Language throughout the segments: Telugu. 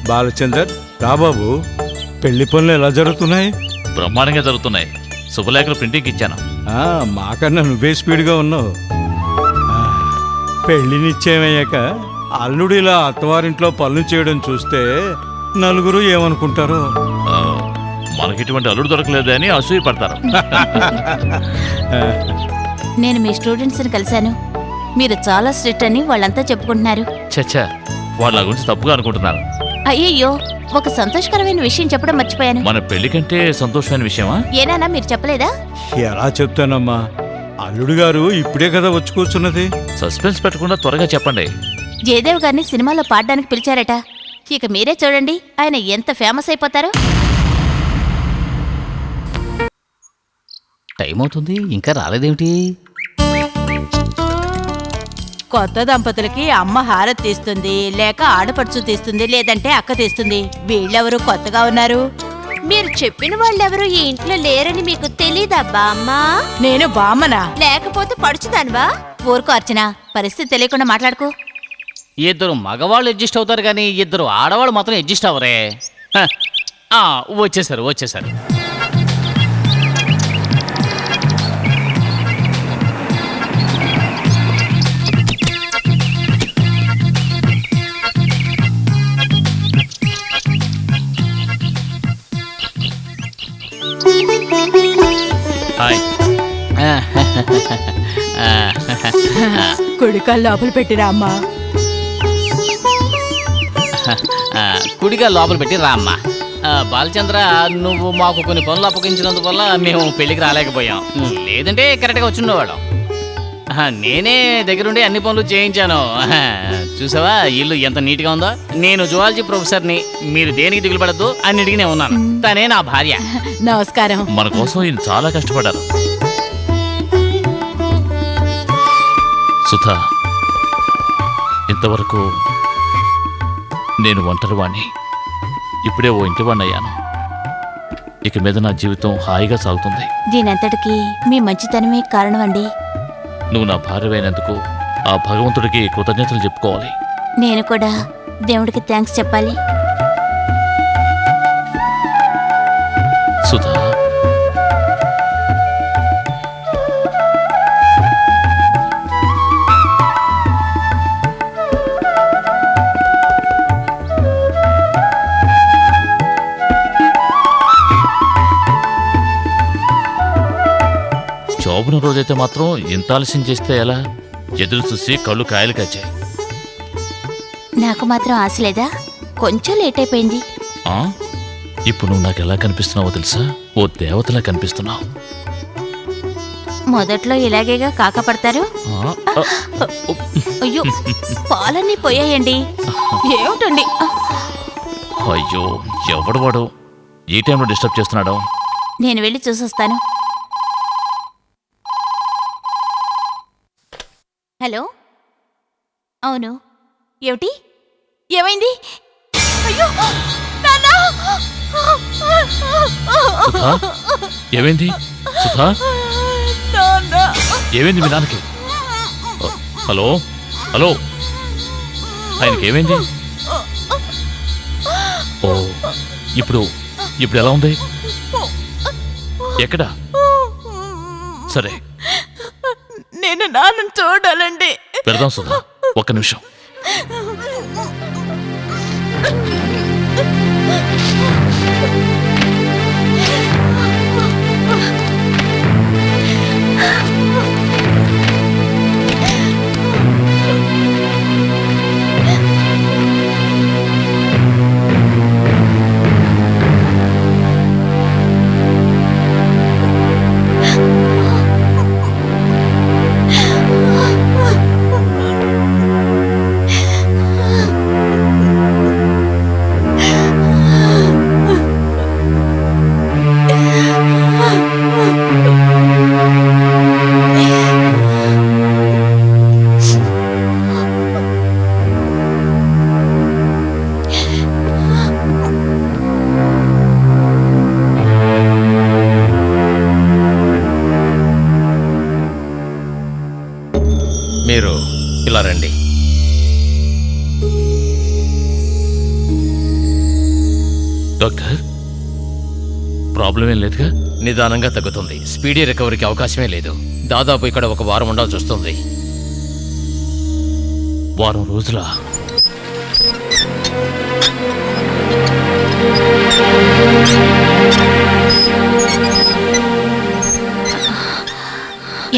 బాలచందర్ రాబాబు, పెళ్లి పనులు ఎలా జరుగుతున్నాయి? బ్రహ్మాండంగా జరుగుతున్నాయి. శుభలేఖలు ప్రింటింగ్ ఇచ్చాను. మాకన్నా నువ్వే స్పీడ్గా ఉన్నావు. పెళ్లి నిశ్చయమయ్యాక అల్లుడు ఇలా అత్తవారింట్లో పనులు చేయడం చూస్తే నలుగురు ఏమనుకుంటారో. మనకిటువంటి అల్లుడు దొరకలేదు అని అసూయ పడతారు. నేను మీ స్టూడెంట్స్ని కలిశాను. మీరు చాలా స్ట్రిక్ట్ అని వాళ్ళంతా చెప్పుకుంటున్నారు. చచ్చా, వాళ్ళ గురించి తప్పుగా అనుకుంటున్నారు. అయ్యయ్యో, ఒక సంతోషకరమైన విషయం చెప్పడం మర్చిపోయాను. మన పెళ్లి కంటే సంతోషమైన విషయమా? ఏనానా మీరు చెప్పలేదా? ఎలా చెప్తానమ్మా, అల్లుడు గారు ఇప్పుడే కదా వచ్చి కూర్చున్నది. సస్పెన్స్ పెట్టకుండా త్వరగా చెప్పండి. జయదేవ్ గారిని సినిమాలో పాడడానికి పిలిచారట. ఇక మీరే చూడండి ఆయన ఎంత ఫేమస్ అయిపోతారో. టైం అవుతుంది, ఇంకా రాలేదేమిటి? కొత్త దంపతులకి అమ్మ హారతి తీస్తుంది, లేక ఆడపడుచు తీస్తుంది, లేదంటే అక్క తీస్తుంది. వీళ్ళెవరు కొత్తగా ఉన్నారు? మీరు చెప్పిన వాళ్ళెవరు ఈ ఇంట్లో లేరని మీకు తెలీదా బామ్మా? నేను బామ్మనా? లేకపోతే పడుచుదానివా? ఊరుకో అర్చన, పరిస్థితి తెలియకుండా మాట్లాడుకో. ఇద్దరు మగవాళ్ళు అడ్జస్ట్ అవుతారు కానీ ఇద్దరు ఆడవాళ్ళు మాత్రం అడ్జస్ట్ అవ్వరే. వచ్చేసారు. హాయ్. కుడికాలు లోపల పెట్టిరా అమ్మా. కుడిగా లోపల పెట్టి రా అమ్మా. బాలచంద్ర, నువ్వు మాకు కొన్ని పనులు అప్పగించినందువల్ల మేము పెళ్లికి రాలేకపోయాం. లేదంటే కరెక్ట్గా వచ్చిండేవాళ్ళం. నేనే దగ్గరుండి అన్ని పనులు చేయించాను. చూసావా ఇల్లు ఎంత నీట్గా ఉందో. నేను జువాలజీ ప్రొఫెసర్ని. మీరు దేనికి దిగులు పడద్దు, అన్నిటికీ నేను ఉన్నాను. తనే నా భార్య. నమస్కారం. మన కోసం ఈయన చాలా కష్టపడ్డారు. సుధా, ఇంతవరకు నేను ఒంటరివాణ్ణి. ఇప్పుడే ఓ ఇంటివాణ్ణి అయ్యాను. ఇక మీద నా జీవితం హాయిగా సాగుతుంది. దీనంతటికీ మీ మంచితనమే కారణమండి. నువ్వు నా భార్యమైనందుకు ఆ భగవంతుడికి కృతజ్ఞతలు చెప్పుకోవాలి. నేను కూడా దేవుడికి థ్యాంక్స్ చెప్పాలి. సుధా, జాబున రోజైతే మాత్రం ఇంత ఆలస్యం చేస్తే ఎలా? ఎదురు చూసి కళ్ళు కాయలు కాచాయి. నాకు మాత్రం ఆశ లేదా? కొంచెం లేట్ అయిపోయింది. ఇప్పుడు నువ్వు నాకు ఎలా కనిపిస్తున్నావో తెలుసా? ఓ దేవతలా కనిపిస్తున్నావు. మొదట్లో ఇలాగేగా కాకపడతారు. అయ్యో, పాలన్నీ పోయాయండి. ఏమిటండి? అయ్యో, ఎవడు వాడు ఈ టైంలో డిస్టర్బ్ చేస్తున్నాడు? నేను వెళ్ళి చూసొస్తాను. హలో, అవును, ఏమిటి? ఏమైంది? అయ్యో, నాన్నా! సుధా, ఏమైంది? సుధా, ఏమైంది మీ నాన్నకి? హలో, ఆయనకి ఏమైంది? ఓ, ఇప్పుడు ఎలా ఉంది? ఎక్కడా? సరే, నేను నాన్నను చూడాలండి. పెడదాం సుధా, ఒక్క నిమిషం. డాక్టర్ ప్రాబ్లం ఏం లేదుగా? నిదానంగా తగ్గుతుంది. స్పీడీ రికవరీకి అవకాశమే లేదు. దాదాపు ఇక్కడ ఒక వారం ఉండాల్సి వస్తుంది. వారం రోజుల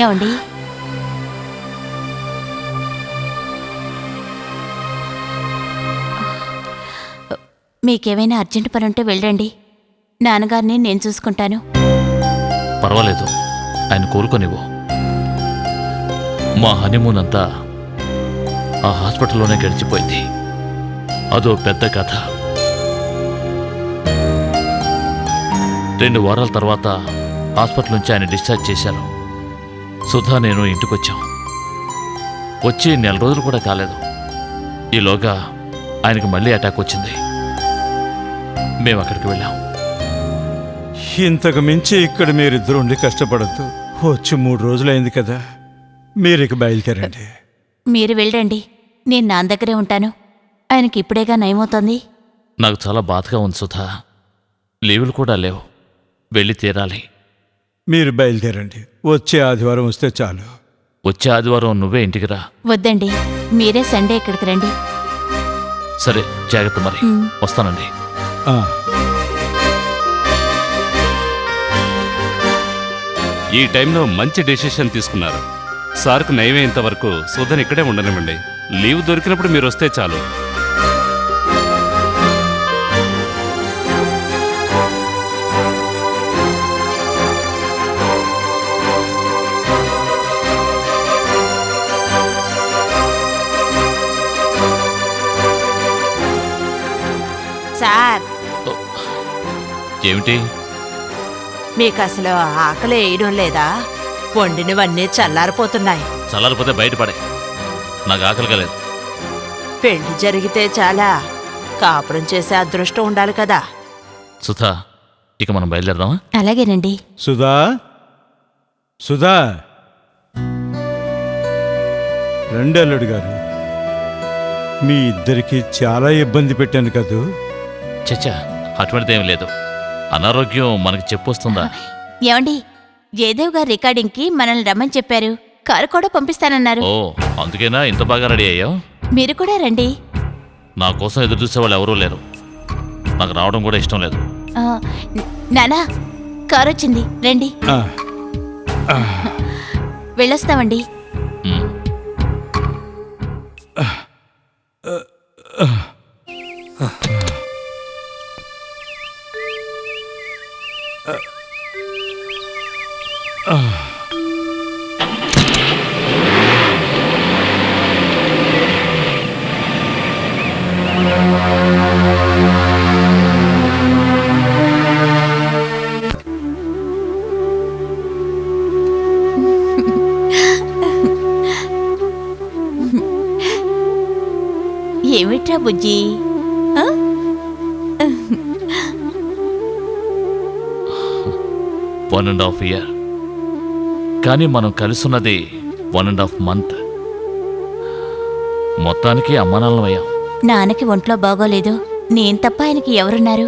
ఏమండి మీకేమైనా అర్జెంట్ పని ఉంటే వెళ్ళండి. నాన్నగారిని నేను చూసుకుంటాను. పర్వాలేదు, ఆయన కోలుకొనివ్వు. మా హనీమూన్ అంతా ఆ హాస్పిటల్లోనే గడిచిపోయింది. అదో పెద్ద కథ. 2 వారాల తర్వాత హాస్పిటల్ నుంచి ఆయన డిశ్చార్జ్ చేశారు. సుధా నేను ఇంటికొచ్చాం. వచ్చి 1 నెల రోజులు కూడా కాలేదు. ఈలోగా ఆయనకి మళ్ళీ అటాక్ వచ్చింది. మేము అక్కడికి వెళ్ళాం. ఇంతకు మించి ఇక్కడ మీరిద్దరు ఉండి కష్టపడద్దు. వచ్చి 3 రోజులైంది కదా, మీరిక బయలుదేరండి. మీరు వెళ్ళండి, నేను నాన్న దగ్గరే ఉంటాను. ఆయనకి ఇప్పుడేగా నయమవుతోంది. నాకు చాలా బాధగా ఉంది సుధా. లీవులు కూడా లేవు. వెళ్ళి తీరాలి. మీరు బయలుదేరండి. వచ్చే ఆదివారం వస్తే చాలు. వచ్చే ఆదివారం నువ్వే ఇంటికి రా. వద్దండి, మీరే సండే ఇక్కడికి రండి. సరే, జాగ్రత్త మరి. వస్తానండి. ఆ, ఈ టైంలో మంచి డెసిషన్ తీసుకున్నారు. సార్కు నయమేంత వరకు సుధన్ ఇక్కడే ఉండనివ్వండి. లీవ్ దొరికినప్పుడు మీరు వస్తే చాలు. సార్, ఏమిటి? మీకు అసలు ఆకలి వేయడం లేదా? వండినవన్నీ చల్లారిపోతున్నాయి. చల్లారిపోతే బయటపడే. నాకు ఆకలిగా లేదు. పెళ్లి జరిగితే చాలా, కాపురం చేసే అదృష్టం ఉండాలి కదా. సుధా, ఇక మనం బయలుదేరదామా? అలాగేనండి. సుధా, సుధా, రండి అల్లుడు గారు. మీ ఇద్దరికి చాలా ఇబ్బంది పెట్టాను కదూ. చచ్చా, అటువంటిది ఏమి లేదు. అనారోగ్యం మనకి చెప్పొస్తుందా? ఏమండి, జయదేవ్ గారు రికార్డింగ్కి మనల్ని రమ్మని చెప్పారు. కారు కూడా పంపిస్తానన్నారు. ఓ, అందుకేనా ఇంత బాగా రెడీ అయ్యావు? మీరు కూడా రండి. నా కోసం ఎదురు చూసే వాళ్ళు ఎవరూ లేరు. నాకు రావడం కూడా ఇష్టం లేదు. ఆ, నానా, కారు వచ్చింది, రండి. ఆ, వెళ్ళొస్తామండి. ఉమ్. ఏమిట్రా బుజ్జి? ఆ? 1.5 year. కానీ మనం కలిసున్నది 1.5 month. మొత్తానికి అమ్మానాన్నమయ్యాం. నాన్నకి ఒంట్లో బాగోలేదు. నేను తప్ప ఆయనకి ఎవరున్నారు?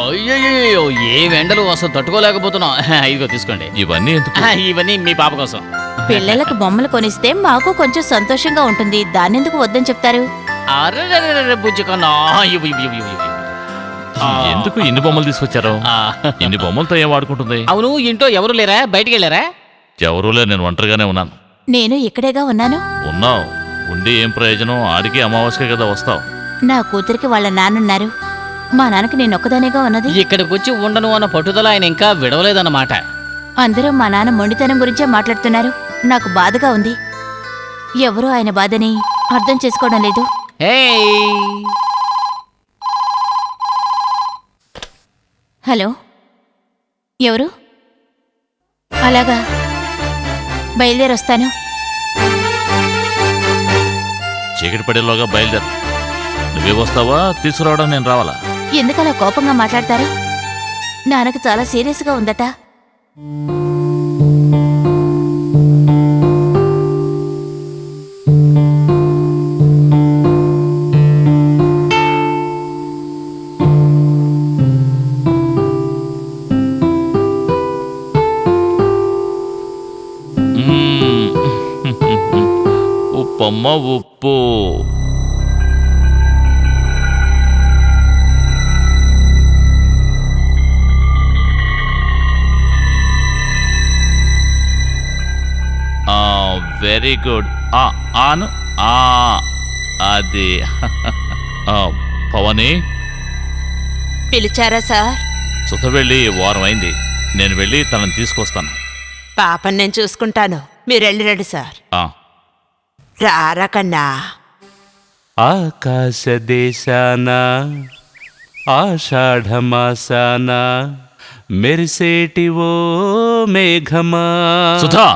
అయ్యో, ఏం ఎండలు అసలు తట్టుకోలేకపోతున్నాం. ఇదిగో తీసుకోండి. ఇవన్నీ ఎందుకు? ఇవన్నీ మీ పాప కోసం. పిల్లలకు బొమ్మలు కొనిస్తే మాకు కొంచెం సంతోషంగా ఉంటుంది. దాన్నెందుకు వద్దని చెప్తారు? అరే బుజ్జి కన్నా, ఇవ్వు, ఇవ్వు, ఇవ్వు, ఇవ్వు. ఎందుకు ఇన్ని బొమ్మలు తీసుకొచ్చారు? ఆ, ఇన్ని బొమ్మలతో ఏం వాడుకుంటుంది? అవును, ఇంట్లో ఎవరు లేరా? బయటికి వెళ్ళారా? ఎవరూ లేరు, నేను ఒంటరిగానే ఉన్నాను. నేను ఇక్కడేగా ఉన్నాను. ఉన్నావు, ఉండి ఏం ప్రయోజనం? ఆడికి అమావాస్యకే కదా వస్తావు. నా కూతురికి వాళ్ళ నాన్నున్నారు. మా నాన్నకి నేను ఒక్కదానిగా ఉన్నది. ఇక్కడికి వచ్చి ఉండను అన్న పట్టుదల ఆయన ఇంకా విడవలేదన్నమాట. అందరూ మా నాన్న మొండితనం గురించే మాట్లాడుతున్నారు. నాకు బాధగా ఉంది. ఎవరూ ఆయన బాధని అర్థం చేసుకోవడం లేదు. ఏయ్, హలో, ఎవరు? అలాగా, బయలుదేరొస్తాను. చీకటి పడేలోగా బయలుదేరు. నువ్వే వస్తావా, తీసుకురావడం నేను రావాలా? ఎందుకలా కోపంగా మాట్లాడతారు? నాన్నకు చాలా సీరియస్గా ఉందట. ఉప్పమ్మ ఉప్పు. Very good. ఆను అది. పవని, పిలిచారా సార్? సుత వెళ్ళి వారం అయింది. నేను వెళ్ళి తనని తీసుకొస్తాను. పాపని నేను చూసుకుంటాను, మీరు వెళ్ళిరండి సార్. రారా కన్నా. ఆకాశ దేశాన ఆషాఢమాసాన మెరిసేటి ఓ మేఘమా. సుధా,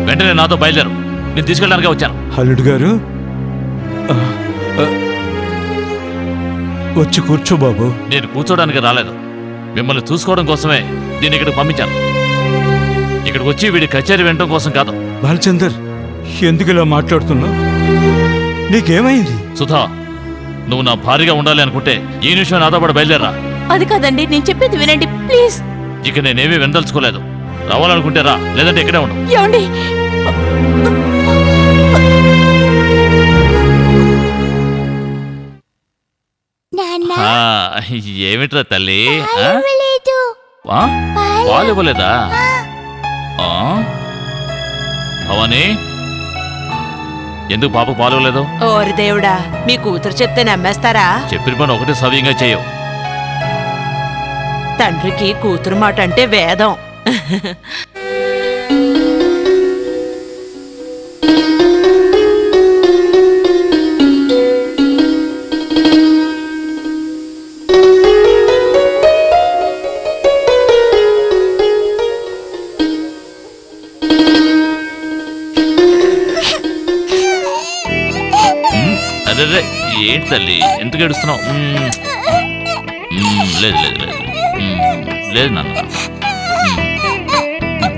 వెంటనే నాతో బయలుదేరు. నేను తీసుకెళ్ళడానికి వచ్చాను. అల్లుడు గారు ఆ, ఆ, వచ్చి కూర్చో బాబు. నేను కూర్చోడానికి రాలేదు, మిమ్మల్ని చూసుకోవడం కోసమే దీన్ని ఇక్కడికి పంపించాను. ఇక్కడికి వచ్చి వీడి కచేరీ వినడం కోసం కాదు. బాలచందర్, ఎందుకు ఇలా మాట్లాడుతున్నావు? నీకేమైంది? సుధా, నువ్వు నా భార్యగా ఉండాలి అనుకుంటే ఈ నిమిషం నాతో పాటు బయలుదేరా. అది కాదండి, నేను చెప్పేది వినండి ప్లీజ్. ఇక నేనేమీ వినదలుచుకోలేదు. రావాలనుకుంటే రా, లేదంటే ఇక్కడే ఉండు. ఏమండి? ఏమిట్రా తల్లి? పాలు ఇవ్వలేదా? భవానీ, ఎందుకు పాపకు పాలు ఇవ్వలేదు? ఓరి దేవుడా, మీ కూతురు చెప్తే నమ్మేస్తారా? చెప్పిన పని ఒకటి సవ్యంగా చేయవు. తండ్రికి కూతురు మాట అంటే వేదం. అదే, ఏంటి తల్లి ఎందుకు ఏడుస్తున్నావు? లేదు లేదు లేదు లేదు నాన్న.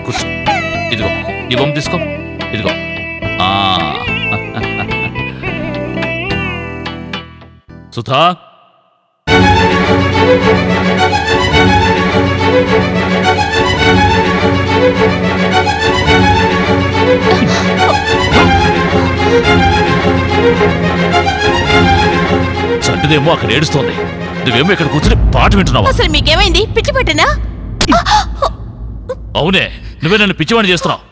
కూర్చో. ఇదిగో ఈ బొమ్మ తీసుకో. ఇదిగో. సుధా, చంటిదేమో అక్కడ ఏడుస్తోంది, నువ్వేమో ఇక్కడ కూర్చుని పాట వింటున్నావా? అసలు మీకేమైంది? పిచ్చి పట్టినా? అవునే, నువ్వే నన్ను పిచ్చివాణి చేస్తున్నావు.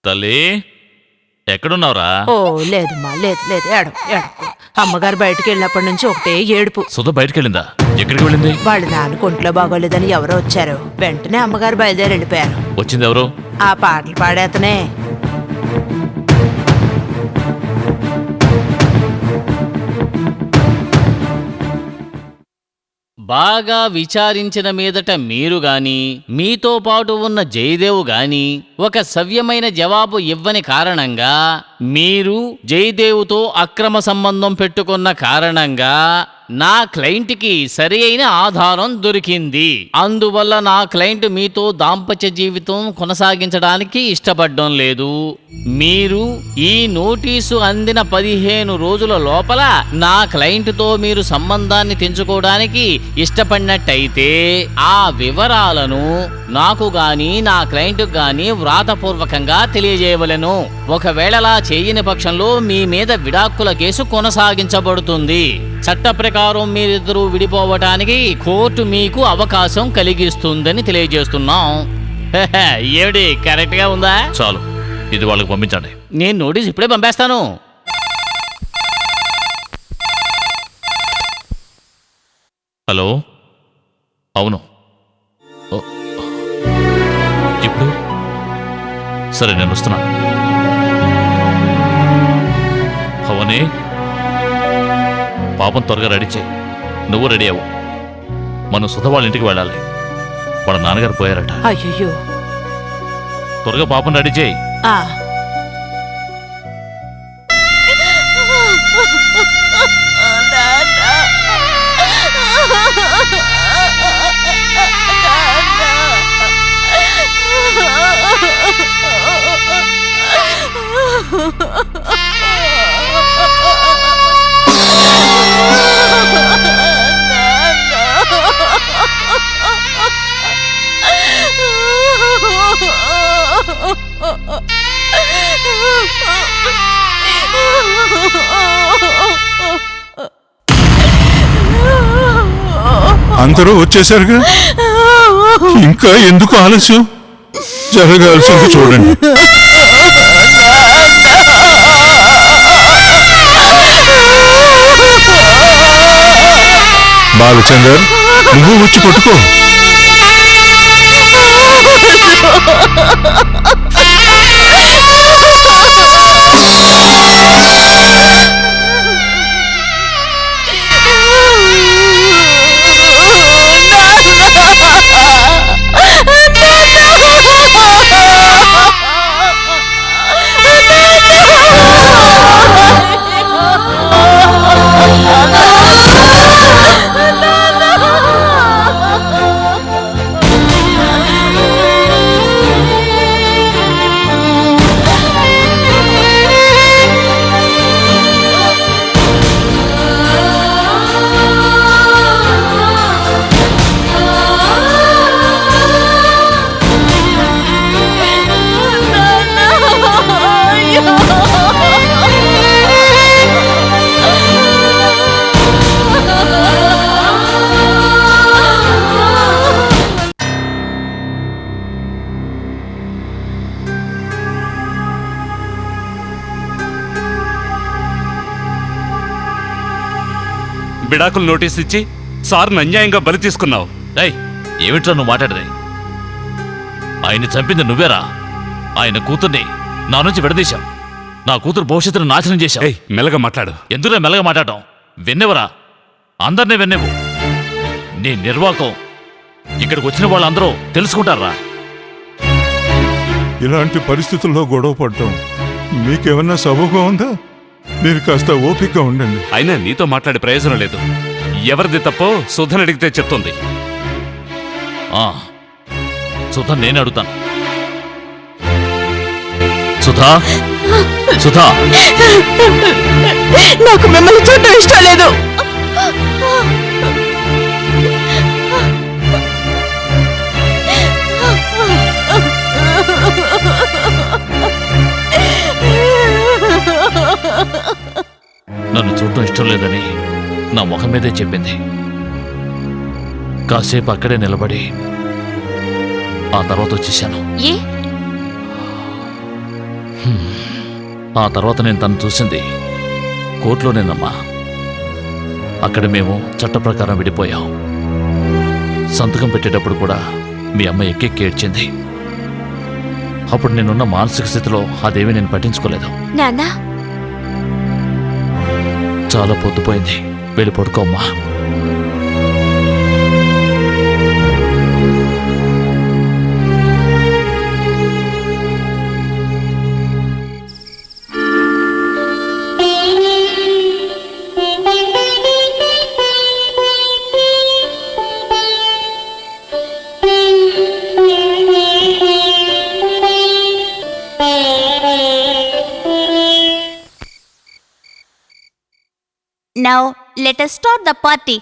తల్లి, ఎక్కడున్నావురా? ఓ లేదమ్మా, లేదు లేదు, ఏడకు. అమ్మగారు బయటికి వెళ్ళినప్పటి నుంచి ఒకటే ఏడుపు. సుధ బయటికి వెళ్ళిందా? ఎక్కడికి వెళ్ళింది? వాళ్ళ నాన్న ఒంట్లో బాగోలేదని ఎవరో వచ్చారు. వెంటనే అమ్మగారు బయలుదేరి వెళ్ళిపోయారు. వచ్చింది ఎవరు? ఆ పాటలు పాడేతనే. బాగా విచారించిన మీదట మీరు గాని మీతో పాటు ఉన్న జయదేవ్ గాని ఒక సవ్యమైన జవాబు ఇవ్వని కారణంగా, మీరు జయదేవ్తో అక్రమ సంబంధం పెట్టుకున్న కారణంగా నా క్లయింట్కి సరి అయిన ఆధారం దొరికింది. అందువల్ల నా క్లయింట్ మీతో దాంపత్య జీవితం కొనసాగించడానికి ఇష్టపడడం లేదు. మీరు ఈ నోటీసు అందిన 15 రోజుల లోపల నా క్లయింట్తో మీరు సంబంధాన్ని తెంచుకోవడానికి ఇష్టపడినట్టయితే ఆ వివరాలను నాకు గాని నా క్లయింట్ గాని వ్రాతపూర్వకంగా తెలియజేయవలెను. ఒకవేళలా చేయని పక్షంలో మీ మీద విడాకుల కేసు కొనసాగించబడుతుంది. చట్ట ప్రకారం మీరిద్దరూ విడిపోవటానికి కోర్టు మీకు అవకాశం కలిగిస్తుందని తెలియజేస్తున్నాం. ఏమిటి, కరెక్ట్ గా ఉందా? చాలు, ఇది వాళ్ళకి పంపించండి. నేను నోటీస్ ఇప్పుడే పంపేస్తాను. హలో, అవును. ఇప్పుడు సరే, నేను వస్తున్నాను. భవని, పాపం త్వరగా రెడీ చేయి. నువ్వు రెడీ అవ్వు. మనం సుధ వాళ్ళ ఇంటికి వెళ్ళాలి. వాళ్ళ నాన్నగారు పోయారట. అయ్యో, త్వరగా పాపం రెడీ చేయి. నాన్న అందరూ వచ్చేసారుగా, ఇంకా ఎందుకు ఆలస్యం? జరగాల్సింది చూడండి. బాలచందర్, నువ్వు వచ్చి పట్టుకో. విడాకులు నోటీస్ ఇచ్చి సార్ను అన్యాయంగా బలి తీసుకున్నావు. ఏయ్, ఏమిట్రా నువ్వు మాట్లాడదే? ఆయన్ని చంపింది నువ్వేరా? ఆయన కూతుర్ని నా నుంచి విడదీశావు. నా కూతురు భవిష్యత్తును నాశనం చేశావు. ఏయ్, మెల్లగా మాట్లాడు. ఎందుకురా మెల్లగా మాట్లాడటం? వెన్నెవరా? అందరినీ వెన్నెవు. నీ నిర్వాకం ఇక్కడికి వచ్చిన వాళ్ళందరూ తెలుసుకుంటారా? ఇలాంటి పరిస్థితుల్లో గొడవ పడటం మీకేమన్నా సబబుగా ఉందా? మీరు కాస్త ఓపికగా ఉండండి. అయినా నీతో మాట్లాడే ప్రయోజనం లేదు. ఎవరిది తప్పో సుధని అడిగితే చెప్తుంది. సుధా, నేను అడుగుతాను. సుధా, సుధా, నాకు మిమ్మల్ని చూడటం ఇష్టం లేదు. నన్ను చూడటం ఇష్టం లేదని నా ముఖం మీదే చెప్పింది. కాసేపు అక్కడే నిలబడి ఆ తర్వాత వచ్చేసాను. ఏ ఆ తర్వాత నేను తను చూసింది కోర్టులోనేనమ్మా. అక్కడ మేము చట్ట ప్రకారం విడిపోయాం. సంతకం పెట్టేటప్పుడు కూడా మీ అమ్మ ఎక్కెక్కి ఏడ్చింది. అప్పుడు నేనున్న మానసిక స్థితిలో అదేమీ నేను పట్టించుకోలేదు. నాన్నా, చాలా పొద్దుపోయింది, వెళ్ళి పడుకోమ్మా. Now let us start the party.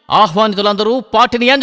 ఆహ్వానితులందరూ పార్టీని ఎంజాయ్